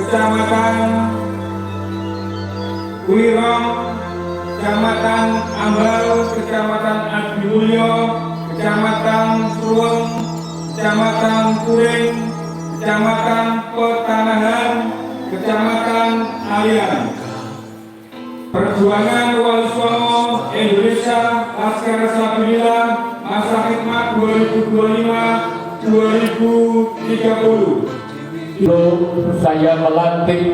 Kecamatan Wirong, Kecamatan Ambal, Kecamatan Abdiulyo, Kecamatan Suweng, Kecamatan Kuring, Kecamatan Petanahan, Kecamatan Alian. Perjuangan Wali Songo Indonesia Laskar Sabilillah Masa Khidmat 2025-2030. Saya melantik,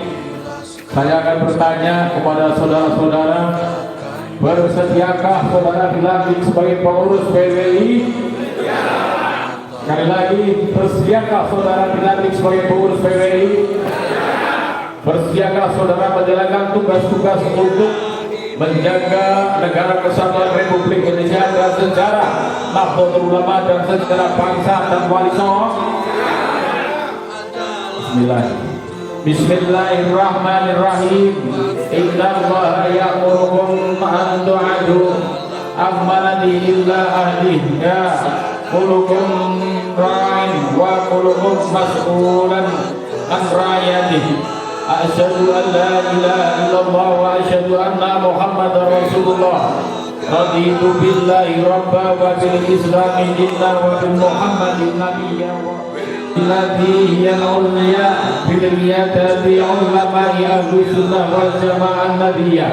saya akan bertanya kepada saudara-saudara, bersediakah saudara dilantik sebagai pengurus PWI? Sekali lagi, bersediakah saudara dilantik sebagai pengurus PWI? Bersediakah saudara menjalankan tugas-tugas untuk menjaga negara kesatuan Republik Indonesia dan sejarah Nahdlatul Ulama dan sejarah bangsa dan Wali Songo? Bismillahirrahmanirrahim. Innallaha ya'murukum an tu'addu amanati illa ahliha kullukum ra'in wa kullukum mas'ulan an ra'iyatihi. Asyhadu an la ilaha illallah wa asyhadu anna Muhammadar Rasulullah. Raditu billahi rabba wa bil islami dinna wa bil Muhammadin nabiyya wa alladhi ya'ulya bil yadati ulama'i ahli sunnah wal jamaah nabiyya.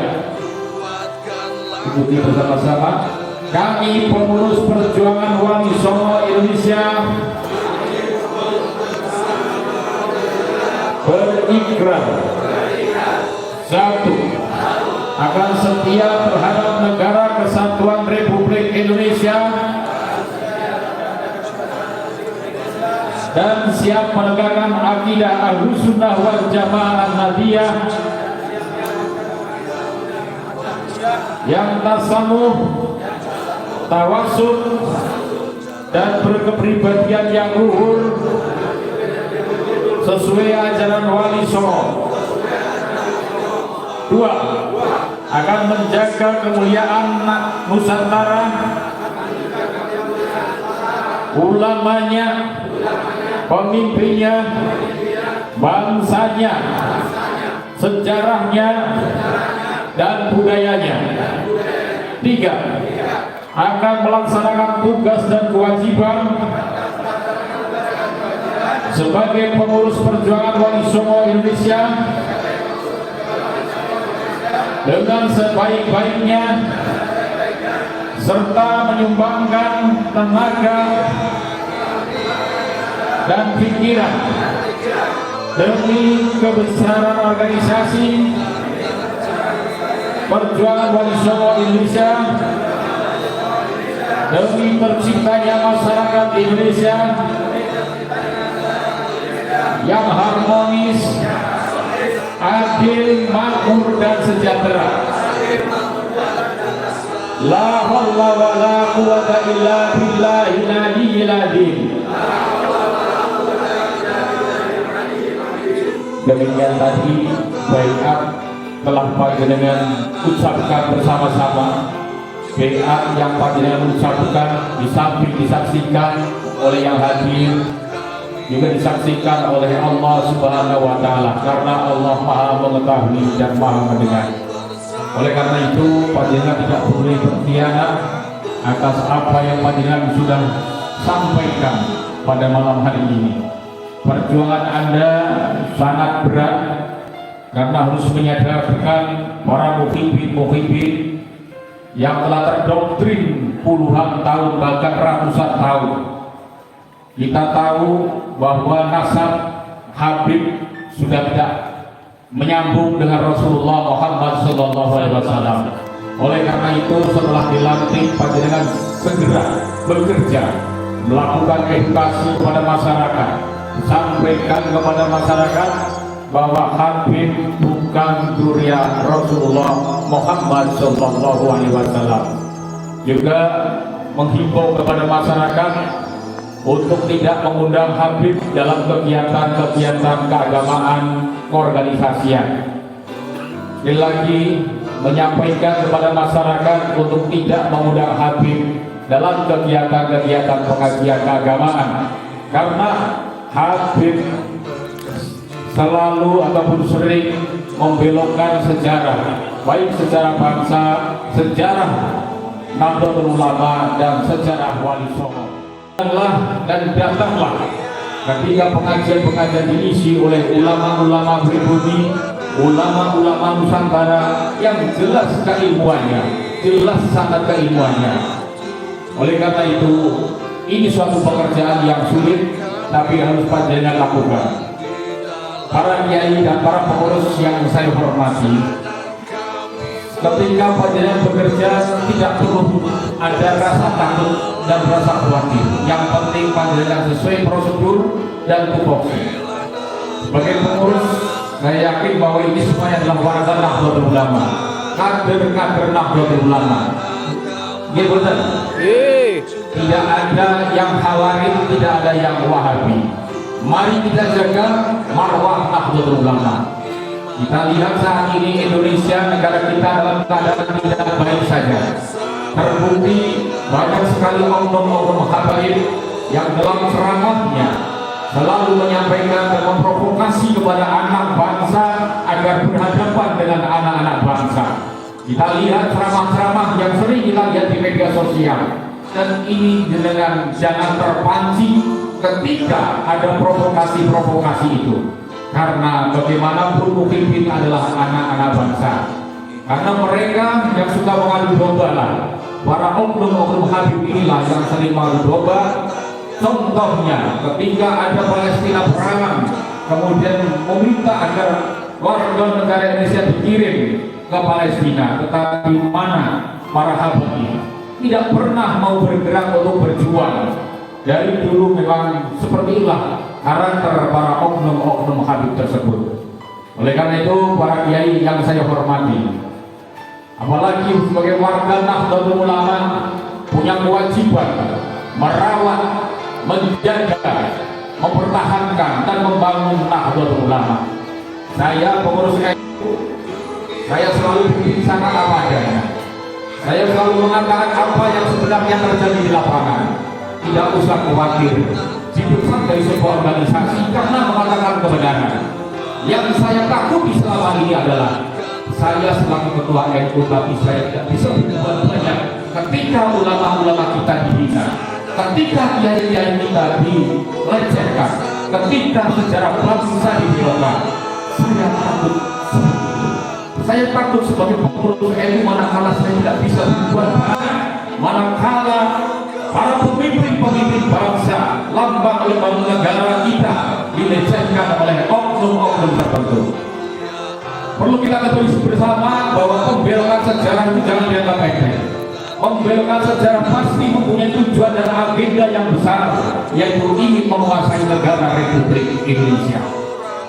Ikuti bersama-sama. Kami pengurus perjuangan Wali Songo Indonesia berikrar, satu, akan setia terhadap negara kesatuan Republik Indonesia dan siap menegakkan akidah Ahlus Sunnah wal Jamaah Nahdliyah yang tasamuh, tawassul dan berkepribadian yang luhur sesuai ajaran Wali Songo. Dua, akan menjaga kemuliaan Nusantara, ulamanya, pemimpinnya, bangsanya, sejarahnya, dan budayanya. Tiga, akan melaksanakan tugas dan kewajiban sebagai pengurus perjuangan Wali Songo Indonesia dengan sebaik-baiknya serta menyumbangkan tenaga dan pikiran demi kebesaran organisasi perjuangan Wali Songo Indonesia, demi terciptanya masyarakat Indonesia yang harmonis, adil, makmur dan sejahtera. La haula wa la quwwata illa billahil aliyyil azim. Demikian tadi baiat telah panjenengan ucapkan bersama-sama. Baiat yang panjenengan ucapkan di samping disaksikan oleh yang hadir, juga disaksikan oleh Allah Subhanahu wa Ta'ala, karena Allah Maha mengetahui dan Maha mendengar. Oleh karena itu, panjenengan tidak boleh berkhianat atas apa yang panjenengan sudah sampaikan pada malam hari ini. Perjuangan Anda sangat berat karena harus menyadarkan para muhibin yang telah terdoktrin puluhan tahun bahkan ratusan tahun. Kita tahu bahwa nasab Habib sudah tidak menyambung dengan Rasulullah Muhammad SAW. Oleh karena itu, setelah dilantik, panjenengan segera bekerja melakukan edukasi kepada masyarakat, sampaikan kepada masyarakat bahwa Habib bukan dzurriyyah Rasulullah Muhammad SAW. Juga menghimbau kepada masyarakat untuk tidak mengundang Habib dalam kegiatan-kegiatan keagamaan keorganisasian. Sekali lagi menyampaikan kepada masyarakat untuk tidak mengundang Habib dalam kegiatan-kegiatan pengajian keagamaan, karena Habib selalu ataupun sering membelokkan sejarah, baik sejarah bangsa, sejarah Nahdlatul Ulama dan sejarah Wali Songo. Dan datanglah ketika pengajian-pengajian diisi oleh ulama-ulama pribumi, ulama-ulama Nusantara yang jelas keilmuannya, jelas sangat keilmuannya. Oleh karena itu, ini suatu pekerjaan yang sulit, tapi harus panjenengan lakukan. Para kiai dan para pengurus yang saya hormati, ketika panjenengan bekerja tidak perlu ada rasa takut dan rasa khawatir. Yang penting panjenengan sesuai prosedur dan tupoksi. Sebagai pengurus, saya yakin bahwa ini semuanya adalah warga Nahdlatul Ulama, kader-kader Nahdlatul Ulama. Gitu betul. Tidak ada yang khawarij, tidak ada yang wahabi. Mari kita jaga marwah Nahdlatul Ulama. Kita lihat saat ini Indonesia, negara kita dalam keadaan tidak baik saja. Terbukti banyak sekali oknum-oknum habaib yang dalam ceramahnya selalu menyampaikan dan memprovokasi kepada anak bangsa agar berhadapan dengan anak-anak bangsa. Kita lihat ceramah-ceramah yang sering kita lihat di media sosial, dan ini dengan jangan terpancing ketika ada provokasi-provokasi itu. Karena bagaimanapun pemimpin adalah anak-anak bangsa. Karena mereka yang suka mengadu domba lah, para oknum-oknum habib inilah yang sering mengadu domba. Contohnya ketika ada Palestina perang, kemudian meminta agar warga negara Indonesia dikirim ke Palestina, tetapi mana para habib ini tidak pernah mau bergerak untuk berjuang. Dari dulu memang seperti itulah karakter para oknum-oknum habib tersebut. Oleh karena itu, para kiai yang saya hormati, apalagi sebagai warga Nahdlatul Ulama, punya kewajiban merawat, menjaga, mempertahankan dan membangun Nahdlatul Ulama. Saya pengurus NU, saya selalu berbicara apa adanya. Saya selalu mengatakan apa yang sebenarnya terjadi di lapangan. Tidak usah khawatir dipesan dari sebuah organisasi karena mengatakan kebenaran. Yang saya takuti selama ini adalah saya selaku ketua NU, tapi saya tidak bisa berbuat banyak ketika ulama-ulama kita dihina, ketika kiai-kiai kita dilecehkan, ketika sejarah bangsa dibelokkan. Saya takut seperti itu. Saya takut sebagai pengurus NU manakala saya tidak bisa berbuat banyak, manakala para pemimpin bangsa, lambang-lambang negara kita dilecehkan oleh oknum-oknum tertentu. Perlu kita ketahui bersama bahwa pembelokan sejarah itu jangan dianggap enteng. Pembelokan sejarah pasti mempunyai tujuan dan agenda yang besar, yaitu ingin menguasai negara Republik Indonesia.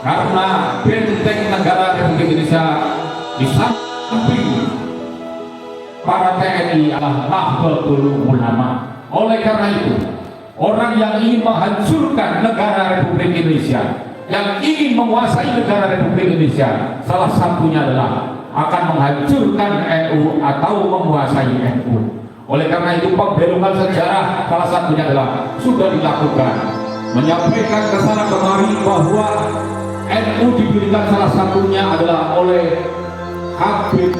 Karena benteng negara Republik Indonesia di samping para TNI adalah Nahdlatul Ulama. Oleh karena itu, orang yang ingin menghancurkan negara Republik Indonesia, yang ingin menguasai negara Republik Indonesia, salah satunya adalah akan menghancurkan NU atau menguasai NU. Oleh karena itu, pembelokan sejarah salah satunya adalah sudah dilakukan, menyampaikan ke sana kemari bahwa NU didirikan salah satunya adalah oleh Habib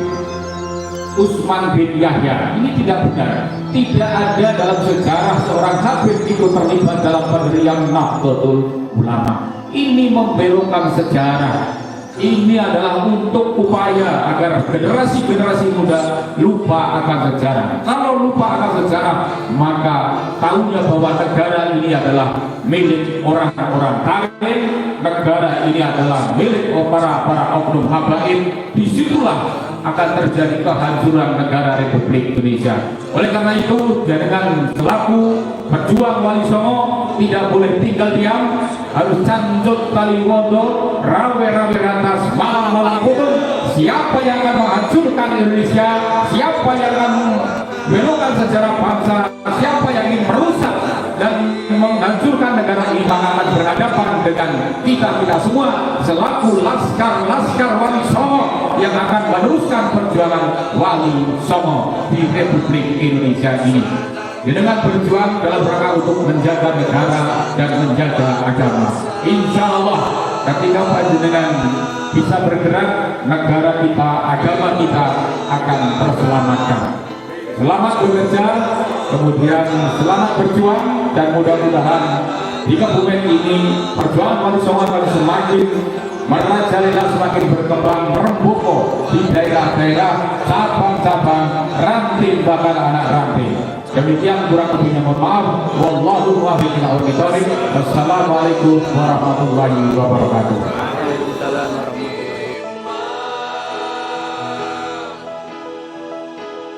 Utsman bin Yahya. Ini tidak benar. Tidak ada dalam sejarah seorang habib itu terlibat dalam pendirian Nahdlatul Ulama. Ini membelokkan sejarah. Ini adalah untuk upaya agar generasi-generasi muda lupa akan sejarah. Kalau lupa akan sejarah, maka tahunya bahwa negara ini adalah milik orang-orang kafir, negara ini adalah milik para oknum habaib. Disitulah akan terjadi kehancuran negara Republik Indonesia. Oleh karena itu, dengan selaku pejuang Wali Songo tidak boleh tinggal diam, harus cancut tali wondo, rawe-rawe atas malam putun. Siapa yang akan menghancurkan Indonesia, siapa yang akan membelokkan sejarah bangsa, siapa yang ingin merusak dan menghancurkan negara ini, maka akan berhadapan dengan kita semua selaku laskar Wali Songo yang akan meneruskan perjuangan Wali Songo di Republik Indonesia ini dengan berjuang dalam rangka untuk menjaga negara dan menjaga agama. Insya Allah ketika panjenengan bisa bergerak, negara kita, agama kita akan terselamatkan. Selamat bekerja, kemudian selamat berjuang, dan mudah-mudahan di kabupaten ini perjuangan Wali semakin merajalela, semakin berkembang, merembuko di daerah-daerah, cabang-cabang, ranting, bahkan anak ranting. Demikian, kurang lebihnya mohon maaf. Wallahu muwaffiq ila aqwamit thoriq. Wassalamualaikum warahmatullahi wabarakatuh.